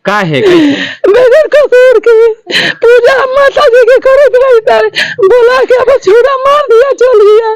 का है कैसे? बगैर कसूर के पूजा माता जी के करत रहता है, बोला के अब छुरा मार दिया चल गया।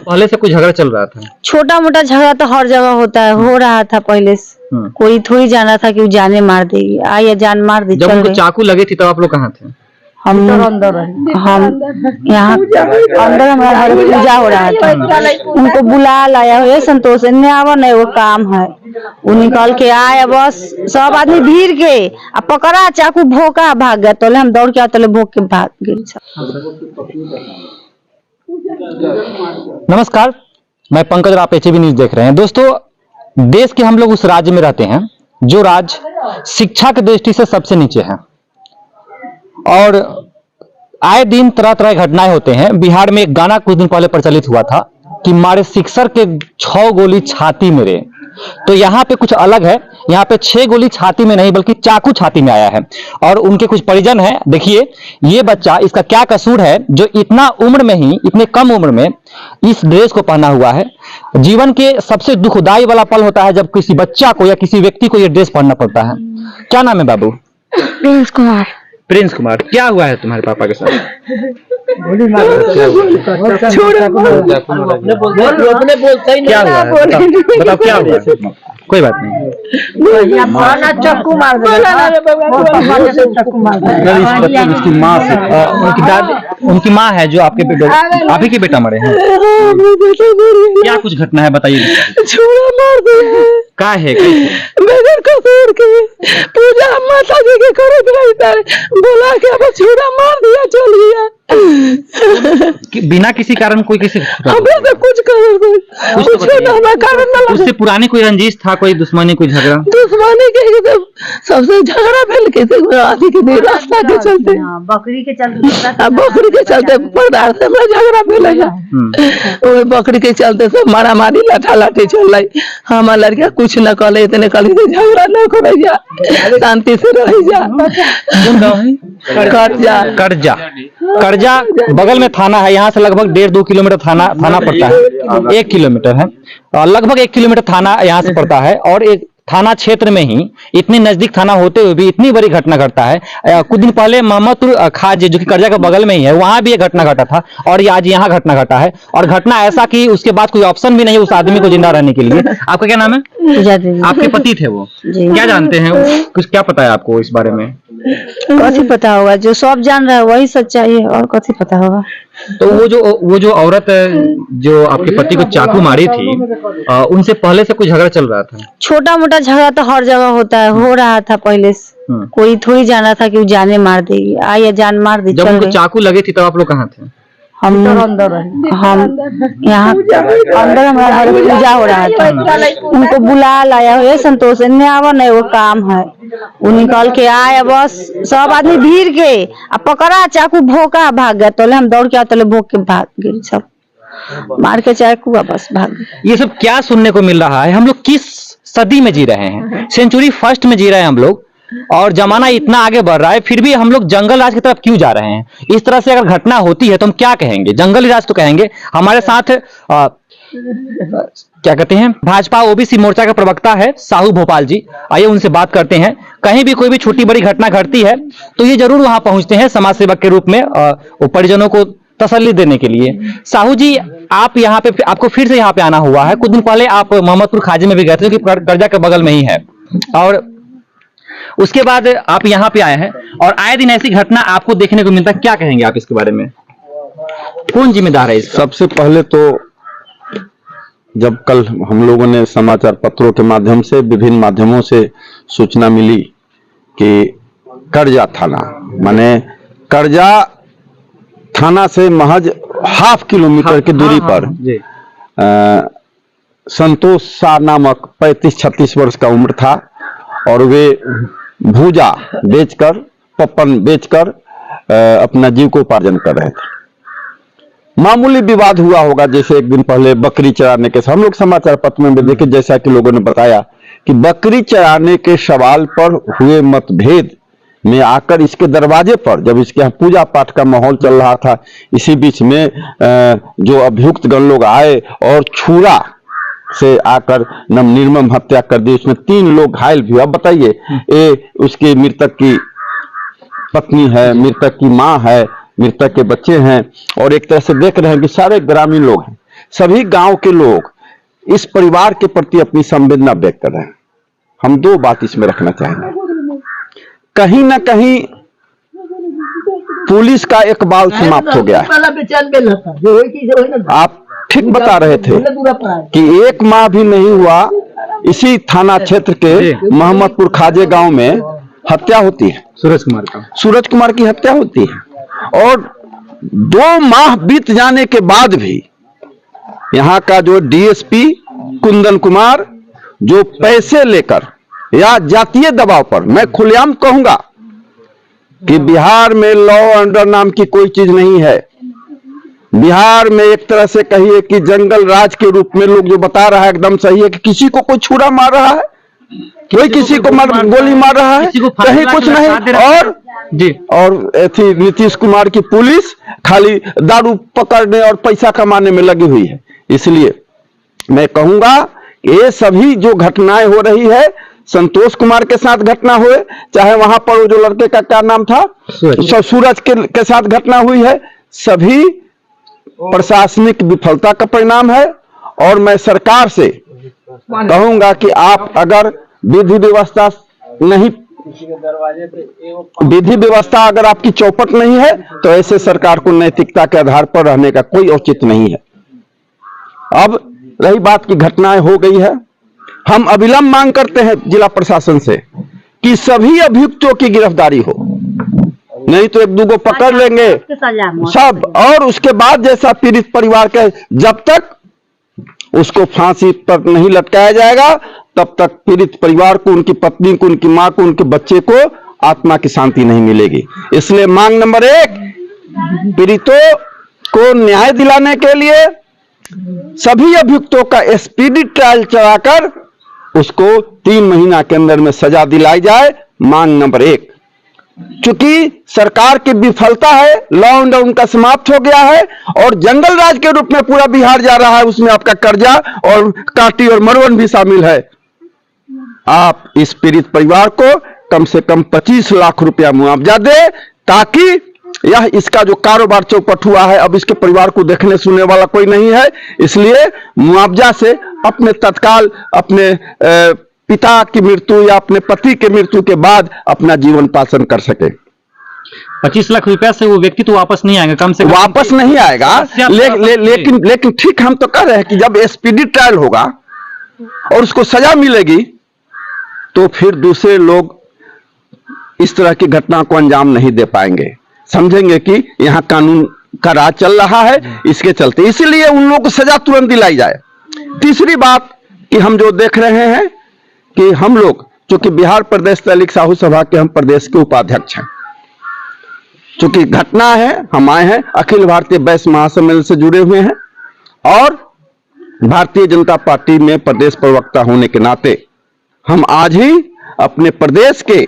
पहले से कुछ झगड़ा चल रहा था? छोटा मोटा झगड़ा तो हर जगह होता है, हो रहा था पहले से। कोई थोड़ी जाना था कि वो जाने मार देगी, आई या जान मार दी। जब उनको चाकू लगे थी तब आप लोग कहाँ थे? हम यहाँ अंदर हमारा घर पूजा हो रहा था, उनको बुला लाया हुआ संतोष ने आवा नहीं वो काम है, वो निकल के आया बस सब आदमी भीड़ के अब पकड़ा चाकू भोका भाग गया, तोले हम दौड़ के आते भोग के भाग गए। नमस्कार, मैं पंकज और आप एचबी न्यूज देख रहे हैं। दोस्तों, देश के हम लोग उस राज्य में रहते हैं जो राज्य शिक्षा की दृष्टि से सबसे नीचे है और आए दिन तरह तरह की घटनाएं होते हैं। बिहार में एक गाना कुछ दिन पहले प्रचलित हुआ था कि मारे सिक्सर के 6 गोली छाती मेरे। तो यहाँ पे कुछ अलग है, यहाँ पे 6 गोली छाती में नहीं बल्कि चाकू छाती में आया है और उनके कुछ परिजन हैं। देखिए ये बच्चा, इसका क्या कसूर है जो इतना उम्र में ही, इतने कम उम्र में इस ड्रेस को पहना हुआ है। जीवन के सबसे दुखदाई वाला पल होता है जब किसी बच्चा को या किसी व्यक्ति को यह ड्रेस पहनना पड़ता है। क्या नाम है बाबू? प्रिंस कुमार। प्रिंस कुमार, क्या हुआ है तुम्हारे पापा के साथ? क्या हुआ है? बताओ क्या हुआ है? कोई बात नहीं, चक्कू मार उसकी माँ से, उनकी दादी, उनकी माँ है जो आपके बेटे, आप ही के बेटा मरे हैं। क्या कुछ घटना है बताइए। छुरा मार दिया का है कैसे? बगैर कसूर के पूजा माता जी के करत रहता है, बोला के अब छुरा मार दिया चल गया। बिना किसी कारण कोई किसी हमें तो कुछ कारण उससे पुरानी कोई रंजिश था, कोई दुश्मनी, कोई झगड़ा? दुश्मनी के सबसे झगड़ा फैल के आदि के रास्ता के चलते, बकरी के चलते पदार्थ में झगड़ा फैलेगा। वो बकरी के चलते सब मारा मारी लाठा लाठी चल रही। हमार लड़किया कुछ न कले, इतने कली से झगड़ा न करे जा, शांति से रह जा। कर्जा बगल में थाना है, यहाँ से लगभग 1.5-2 किलोमीटर थाना पड़ता है। 1 किलोमीटर है, लगभग 1 किलोमीटर थाना यहाँ से पड़ता है और एक थाना क्षेत्र में ही इतने नजदीक थाना होते हुए भी इतनी बड़ी घटना घटता है। कुछ दिन पहले मोहम्मदपुर खाज जो कि कर्जा के बगल में ही है, वहां भी एक घटना घटा था और ये आज यहाँ घटना घटा है। और घटना ऐसा कि उसके बाद कोई ऑप्शन भी नहीं है उस आदमी को जिंदा रहने के लिए। आपका क्या नाम है? आपके पति थे वो, क्या जानते हैं कुछ, क्या पता है आपको इस बारे में? कथी पता होगा, जो सब जान रहा है वही सच्चाई है, और कथी पता होगा। तो वो जो औरत जो आपके पति को चाकू मारी थी, उनसे पहले से कुछ झगड़ा चल रहा था? छोटा मोटा झगड़ा तो हर जगह होता है, हो रहा था पहले से। कोई थोड़ी जाना था कि वो जाने मार देगी, आई या जान मार दी। जब उनको चाकू लगे थी तब आप लोग कहाँ थे? हम यहाँ अंदर हमारा घर पूजा हो रहा था, उनको बुला लाया हुआ संतोष ने आवा नहीं वो काम है, वो निकल के आया बस सब आदमी भीड़ के अब पकड़ा चाकू भोका भाग गया, तोले हम दौड़ के आते भोग के भाग गए, सब मार के चाकू बस भाग गए। ये सब क्या सुनने को मिल रहा है? हम लोग किस सदी में जी रहे हैं? सेंचुरी फर्स्ट में जी रहे हैं हम लोग और जमाना इतना आगे बढ़ रहा है, फिर भी हम लोग जंगल राज की तरफ क्यों जा रहे हैं? इस तरह से अगर घटना होती है तो हम क्या कहेंगे? जंगल राज तो कहेंगे। हमारे साथ क्या कहते हैं, भाजपा ओबीसी मोर्चा का प्रवक्ता है साहू भोपाल जी, आइए उनसे बात करते हैं। कहीं भी कोई भी छोटी बड़ी घटना घटती है तो ये जरूर वहां पहुंचते हैं समाज सेवक के रूप में परिजनों को तसल्ली देने के लिए। साहू जी, आप यहाँ पे, आपको फिर से यहाँ पे आना हुआ है। कुछ दिन पहले आप मोहम्मदपुर खाजे में भी गए थे जो कि कर्जा के बगल में ही है, और उसके बाद आप यहाँ पे आए हैं और आए दिन ऐसी घटना आपको देखने को मिलता है। क्या कहेंगे आप इसके बारे में? कौन जिम्मेदार है इसका? सबसे पहले तो जब कल हम लोगों ने समाचार पत्रों के माध्यम से, विभिन्न माध्यमों से सूचना मिली कि कर्जा थाना, माने कर्जा थाना से महज 0.5 किलोमीटर की दूरी पर संतोष शाह नामक 35-36 वर्ष का उम्र था और वे भूजा बेचकर, पप्पन बेचकर अपना जीविकोपार्जन कर रहे थे। मामूली विवाद हुआ होगा, जैसे एक दिन पहले बकरी चराने के, हम लोग समाचार पत्र में भी देखे, जैसा कि लोगों ने बताया कि बकरी चराने के सवाल पर हुए मतभेद में आकर इसके दरवाजे पर, जब इसके यहाँ पूजा पाठ का माहौल चल रहा था, इसी बीच में जो अभियुक्त गण लोग आए और छुरा से आकर निर्मम हत्या कर दी। उसमें 3 लोग घायल भी हुए। अब बताइए, ये उसके मृतक की पत्नी है, मृतक की माँ है, मृतक के बच्चे हैं, और एक तरह से देख रहे हैं कि सारे ग्रामीण लोग हैं, सभी गांव के लोग इस परिवार के प्रति अपनी संवेदना व्यक्त कर रहे हैं। हम 2 बात इसमें रखना चाहेंगे। कहीं ना कहीं पुलिस का इकबाल समाप्त हो गया है। आप ठीक बता रहे थे कि 1 माह भी नहीं हुआ, इसी थाना क्षेत्र के मोहम्मदपुर खाजे गांव में हत्या होती है, सूरज कुमार की हत्या होती है। और 2 माह बीत जाने के बाद भी यहाँ का जो डीएसपी कुंदन कुमार, जो पैसे लेकर या जातीय दबाव पर, मैं खुलेआम कहूंगा कि बिहार में लॉ एंड नाम की कोई चीज नहीं है। बिहार में एक तरह से कहिए कि जंगल राज के रूप में लोग जो बता रहा है एकदम सही है कि किसी को कोई छुरा मार रहा है, कोई किसी को गोली मार रहा है, कहीं कुछ नहीं। और थी नीतीश कुमार की पुलिस खाली दारू पकड़ने और पैसा कमाने में लगी हुई है। इसलिए मैं कहूंगा ये सभी जो घटनाएं हो रही है, संतोष कुमार के साथ घटना हुए, चाहे वहां पर वो जो लड़के का क्या नाम था, सूरज के साथ घटना हुई है, सभी प्रशासनिक विफलता का परिणाम है। और मैं सरकार से कहूंगा कि आप अगर विधि व्यवस्था अगर आपकी चौपट नहीं है, तो ऐसे सरकार को नैतिकता के आधार पर रहने का कोई औचित्य नहीं है। अब रही बात की घटनाएं हो गई है, हम अविलंब मांग करते हैं जिला प्रशासन से कि सभी अभियुक्तों की गिरफ्तारी हो, नहीं तो 1-2 पकड़ लेंगे सब, और उसके बाद जैसा पीड़ित परिवार के, जब तक उसको फांसी पर नहीं लटकाया जाएगा तब तक पीड़ित परिवार को, उनकी पत्नी को, उनकी मां को, उनके बच्चे को आत्मा की शांति नहीं मिलेगी। इसलिए मांग नंबर 1, पीड़ितों को न्याय दिलाने के लिए सभी अभियुक्तों का स्पीडी ट्रायल चलाकर उसको 3 महीना के अंदर में सजा दिलाई जाए। मांग नंबर 1। चूंकि सरकार की विफलता है, लॉ एंड ऑर्डर का समाप्त हो गया है और जंगल राज के रूप में पूरा बिहार जा रहा है, उसमें आपका कर्जा और काटी और मरवन भी शामिल है। आप इस पीड़ित परिवार को कम से कम 25 लाख रुपया मुआवजा दे, ताकि यह इसका जो कारोबार चौपट हुआ है, अब इसके परिवार को देखने सुनने वाला कोई नहीं है। इसलिए मुआवजा से अपने तत्काल अपने पिता की मृत्यु या अपने पति के मृत्यु के बाद अपना जीवन पालन कर सके। 25 लाख रुपया से वो व्यक्ति तो वापस नहीं आएगा, कम से कम वापस नहीं आएगा। लेकिन ठीक हम तो कह रहे हैं कि जब स्पीडी ट्रायल होगा और उसको सजा मिलेगी, तो फिर दूसरे लोग इस तरह की घटना को अंजाम नहीं दे पाएंगे, समझेंगे कि यहाँ कानून का राज चल रहा है, इसके चलते। इसलिए उन लोगों को सजा तुरंत दिलाई जाए। तीसरी बात कि हम जो देख रहे हैं कि हम लोग, चूंकि बिहार प्रदेश तहलीक साहू सभा के हम प्रदेश के उपाध्यक्ष हैं, चूंकि घटना है, हम आए हैं अखिल भारतीय वैश्य महासम्मेलन से जुड़े हुए हैं और भारतीय जनता पार्टी में प्रदेश प्रवक्ता होने के नाते हम आज ही अपने प्रदेश के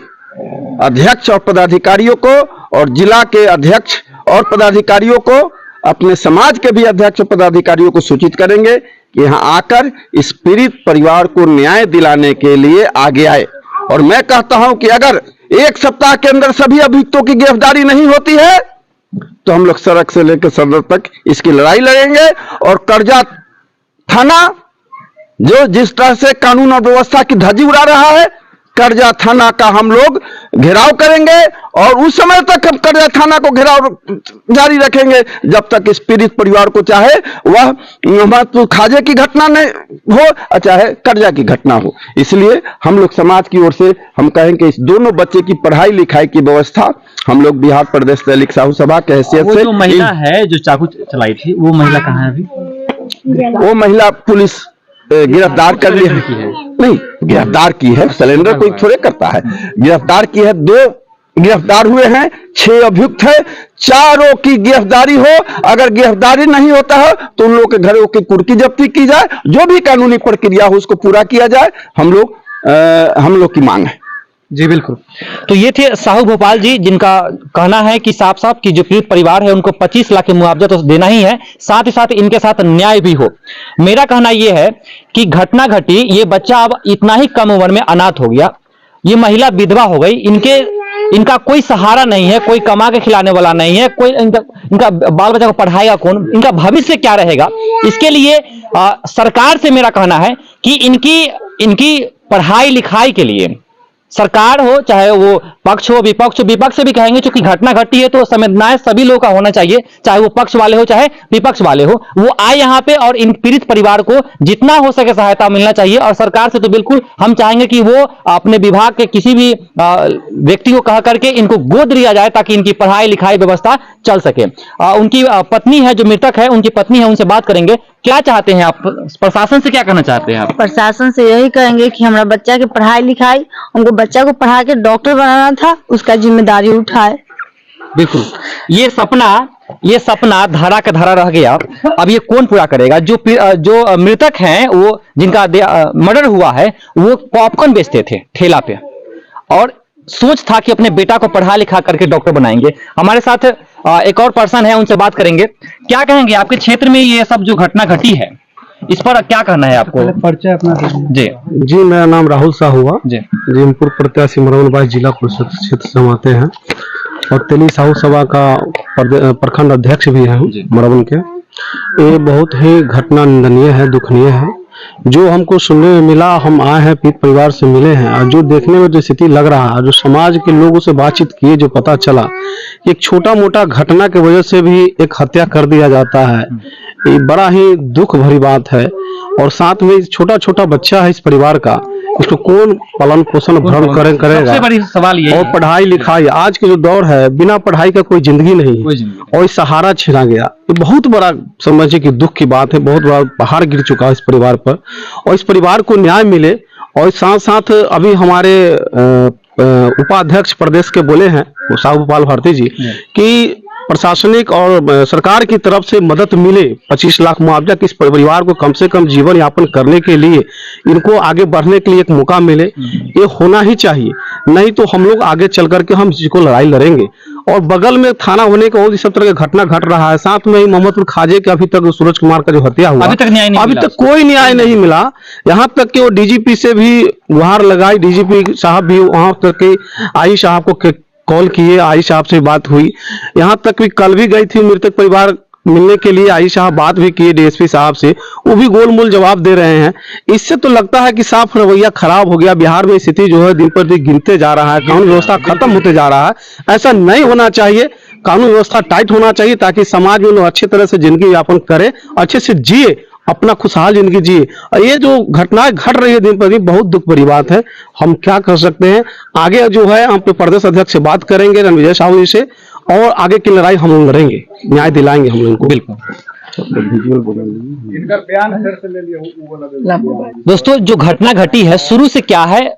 अध्यक्ष और पदाधिकारियों को और जिला के अध्यक्ष और पदाधिकारियों को, अपने समाज के भी अध्यक्ष और पदाधिकारियों को सूचित करेंगे कि यहाँ आकर इस पीड़ित परिवार को न्याय दिलाने के लिए आगे आए। और मैं कहता हूं कि अगर 1 सप्ताह के अंदर सभी अभियुक्तों की गिरफ्तारी नहीं होती है, तो हम लोग सड़क से लेकर सदर तक इसकी लड़ाई लड़ेंगे। और कर्जा थाना जो जिस तरह से कानून और व्यवस्था की धज्जी उड़ा रहा है, कर्जा थाना का हम लोग घेराव करेंगे और उस समय तक हम कर्जा थाना को घेराव जारी रखेंगे जब तक इस पीड़ित परिवार को, चाहे वह मोहम्मदपुर खाजे की घटना नहीं हो, चाहे कर्जा की घटना हो। इसलिए हम लोग समाज की ओर से हम कहेंगे इस दोनों बच्चे की पढ़ाई लिखाई की व्यवस्था हम लोग बिहार प्रदेश तहलीक साहू सभा के हैसियत से। जो महिला है जो चाकू चलाई थी, वो महिला कहाँ है अभी? वो महिला पुलिस गिरफ्तार कर ली है। नहीं, गिरफ्तार की है, सिलेंडर कोई थोड़े करता है, गिरफ्तार की है। 2 गिरफ्तार हुए हैं, 6 अभियुक्त है, चारों की गिरफ्तारी हो। अगर गिरफ्तारी नहीं होता है तो उन लोगों के घरों की कुर्की जब्ती की जाए, जो भी कानूनी प्रक्रिया हो उसको पूरा किया जाए। हम लोग की मांग है। जी बिल्कुल। तो ये थे साहू भोपाल जी, जिनका कहना है कि साफ साफ कि जो पीड़ित परिवार है उनको 25 लाख की मुआवजा तो देना ही है, साथ ही साथ इनके साथ न्याय भी हो। मेरा कहना यह है कि घटना घटी, ये बच्चा अब इतना ही कम उम्र में अनाथ हो गया, ये महिला विधवा हो गई, इनका कोई सहारा नहीं है, कोई कमा के खिलाने वाला नहीं है, कोई इनका बाल बच्चा को पढ़ाएगा कौन, इनका भविष्य क्या रहेगा। इसके लिए सरकार से मेरा कहना है कि इनकी पढ़ाई लिखाई के लिए सरकार हो, चाहे वो पक्ष हो विपक्ष से भी कहेंगे, क्योंकि घटना घटी है तो संवेदनाएं सभी लोगों का होना चाहिए, चाहे वो पक्ष वाले हो चाहे विपक्ष वाले हो, वो आए यहाँ पे और इन पीड़ित परिवार को जितना हो सके सहायता मिलना चाहिए। और सरकार से तो बिल्कुल हम चाहेंगे कि वो अपने विभाग के किसी भी व्यक्ति को कह करके इनको गोद लिया जाए, ताकि इनकी पढ़ाई लिखाई व्यवस्था चल सके। उनकी पत्नी है, जो मृतक है उनकी पत्नी है, उनसे बात करेंगे। क्या चाहते हैं आप, प्रशासन से क्या कहना चाहते हैं आप? प्रशासन से यही कहेंगे कि हमारा बच्चा की पढ़ाई लिखाई, उनको बच्चा को पढ़ा के डॉक्टर बनाना था, उसका जिम्मेदारी उठाए। बिल्कुल, ये सपना धारा का धारा रह गया। अब ये कौन पूरा करेगा? जो मृतक हैं, वो जिनका मर्डर हुआ है, वो पॉपकॉर्न बेचते थे ठेला पे, और सोच था कि अपने बेटा को पढ़ा लिखा करके डॉक्टर बनाएंगे। हमारे साथ एक और पर्सन है, उनसे बात करेंगे। क्या कहेंगे, आपके क्षेत्र में ये सब जो घटना घटी है, इस पर क्या कहना है आपको? परिचय अपना जी। जी, मेरा नाम राहुल साहू हुआ जी, जिमपुर प्रत्याशी मरवन जिला परिषद क्षेत्र से हम आते हैं, और तेली साहू सभा का प्रखंड अध्यक्ष भी है मरवन के। ये बहुत ही घटना निंदनीय है, दुखनीय है। जो हमको सुनने में मिला, हम आए हैं पीड़ित परिवार से मिले हैं, और जो देखने में जो स्थिति लग रहा है, जो समाज के लोगों से बातचीत किए जो पता चला, एक छोटा मोटा घटना की वजह से भी एक हत्या कर दिया जाता है, ये बड़ा ही दुख भरी बात है। और साथ में छोटा छोटा बच्चा है इस परिवार का, इसको कौन पालन पोषण भरण करेगा? सबसे बड़ी सवाल ये और पढ़ाई लिखाई, आज के जो दौर है, बिना पढ़ाई का कोई जिंदगी नहीं है, और सहारा छिना गया। ये बहुत बड़ा समझिए कि दुख की बात है, बहुत बड़ा पहाड़ गिर चुका है इस परिवार पर, और इस परिवार को न्याय मिले। और साथ साथ अभी हमारे उपाध्यक्ष प्रदेश के बोले हैं साहू भोपाल भारती जी कि प्रशासनिक और सरकार की तरफ से मदद मिले, 25 लाख मुआवजा कि इस परिवार को कम से कम जीवन यापन करने के लिए, इनको आगे बढ़ने के लिए एक मौका मिले। ये होना ही चाहिए, नहीं तो हम लोग आगे चल करके हम इसी को लड़ाई लड़ेंगे। और बगल में थाना होने का और इस तरह का घटना घट रहा है। साथ में ही मोहम्मदपुर खाजे के अभी तक सूरज कुमार का जो हत्या हुआ, अभी तक कोई न्याय नहीं मिला। यहाँ तक कि वो डीजीपी से भी गुहार लगाई, डीजीपी साहब भी वहां तक के आई साहब को कॉल किए, आई साहब से बात हुई। यहाँ तक भी कल भी गई थी मृतक परिवार मिलने के लिए, आई साहब बात भी किए डीएसपी साहब से, वो भी गोलमोल जवाब दे रहे हैं। इससे तो लगता है कि साफ रवैया खराब हो गया। बिहार में स्थिति जो है दिन पर दिन गिरते जा रहा है, कानून व्यवस्था खत्म होते जा रहा है। ऐसा नहीं होना चाहिए, कानून व्यवस्था टाइट होना चाहिए, ताकि समाज में लोग अच्छी तरह से जिंदगी यापन करे, अच्छे से जिए, अपना खुशहाल जिंदगी जिए। और ये जो घटनाएं घट रही है दिन पर दिन, बहुत दुख भरी बात है। हम क्या कर सकते हैं? आगे जो है हम प्रदेश अध्यक्ष से बात करेंगे रणविजय साहू जी से, और आगे की लड़ाई हम लोग लड़ेंगे, न्याय दिलाएंगे हम लोगों को। बिल्कुल। इनका बयान फिर से ले लिया। दोस्तों, जो घटना घटी है, शुरू से क्या है,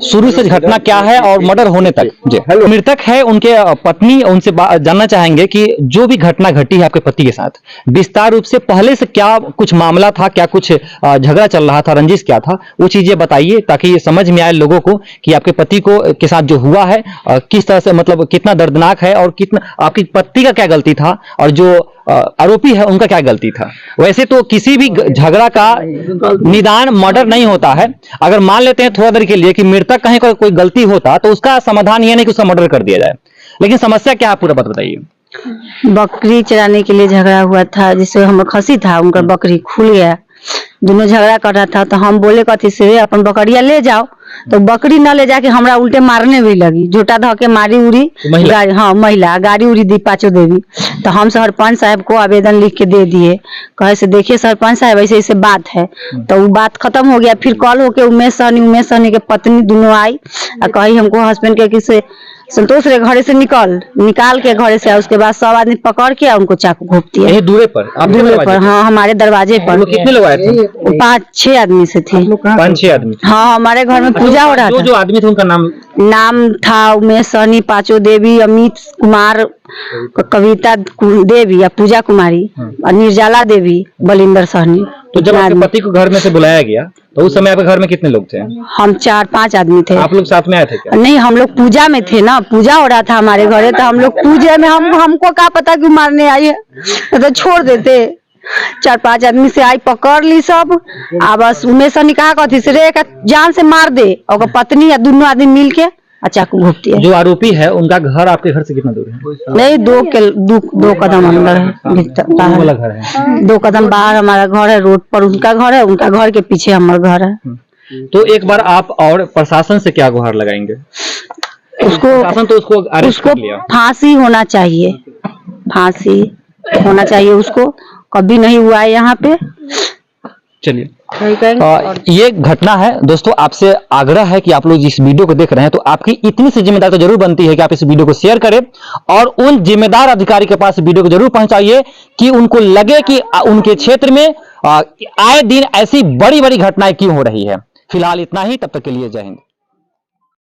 शुरू से घटना क्या है और मर्डर होने तक, जी मृतक है उनके पत्नी, उनसे जानना चाहेंगे कि जो भी घटना घटी है आपके पति के साथ, विस्तार रूप से पहले से क्या कुछ मामला था, क्या कुछ झगड़ा चल रहा था, रंजिश क्या था, वो चीजें बताइए, ताकि ये समझ में आए लोगों को कि आपके पति को के साथ जो हुआ है किस तरह से, मतलब कितना दर्दनाक है, और कितना आपकी पत्नी का क्या गलती था, और जो आरोपी है उनका क्या गलती था। वैसे तो किसी भी झगड़ा का निदान मर्डर नहीं होता है। अगर मान लेते हैं थोड़ा देर के लिए कि मृतक कहीं कोई गलती होता, तो उसका समाधान यह नहीं कि उसका मर्डर कर दिया जाए। लेकिन समस्या क्या है, पूरा बात बताइए। बकरी चराने के लिए झगड़ा हुआ था, जिससे हम खसी था, उनका बकरी खुल गया, दोनों झगड़ा कर रहा था। तो हम बोले कथी से अपन बकरिया ले जाओ, तो बकरी न ले जाके हमरा उल्टे मारने भी लगी, झूठा धके मारी उड़ी, हाँ महिला गाड़ी उड़ी दी पाचो देवी। तो हम सरपंच साहब को आवेदन लिख के दे दिए, कहे से देखिए सरपंच साहब ऐसे ऐसे बात है। तो वो बात खत्म हो गया। फिर कॉल होके उमेश सहनी के पत्नी दोनों आई और कही हमको हस्बैंड के किसी संतोष रे घरे से निकाल के घरे से, उसके बाद सब आदमी पकड़ के उनको चाकू घोप दिया। यही दूरे पर, दूरे पर, हाँ हमारे दरवाजे पर। कितने लोग आए थे? 5-6 आदमी से थे। 5-6 आदमी? हाँ, हमारे घर में पूजा हो रहा था। जो आदमी थे उनका नाम था उमेश सहनी, पाचो देवी, अमित कुमार, कविता देवी या पूजा कुमारी, और निर्जला देवी, बलिंदर सहनी। तो जब आपके पति को घर में से बुलाया गया तो उस समय आपके घर में कितने लोग थे? हम 4-5 आदमी थे। आप लोग साथ में आए थे क्या? नहीं, हम लोग पूजा में थे ना, पूजा हो रहा था हमारे घरे, तो हम लोग पूजा में हमको क्या पता क्यों मारने आई है, तो छोड़ देते। 4-5 आदमी से आई, पकड़ ली सब, आ बस उमें से निकाह कथी से रे जान से मार दे, और पत्नी या दोनों आदमी मिल के चाकू घोपती है। जो आरोपी है उनका घर आपके घर से कितना दूर है? नहीं, 2 कदम अंदर है, वाला घर है। 2 कदम बाहर हमारा घर है, रोड पर उनका घर है, उनका घर के पीछे हमारा घर है। तो एक बार आप और प्रशासन से क्या गुहार लगाएंगे? प्रशासन तो उसको अरेस्ट कर लिया। फांसी होना चाहिए, फांसी होना चाहिए उसको, कभी नहीं हुआ है यहाँ पे। चलिए, ये घटना है दोस्तों। आपसे आग्रह है कि आप लोग इस वीडियो को देख रहे हैं तो आपकी इतनी सी जिम्मेदारी तो जरूर बनती है कि आप इस वीडियो को शेयर करें और उन जिम्मेदार अधिकारी के पास वीडियो को जरूर पहुंचाइए कि उनको लगे कि उनके क्षेत्र में आए दिन ऐसी बड़ी बड़ी घटनाएं क्यों हो रही है। फिलहाल इतना ही, तब तक के लिए जय हिंद।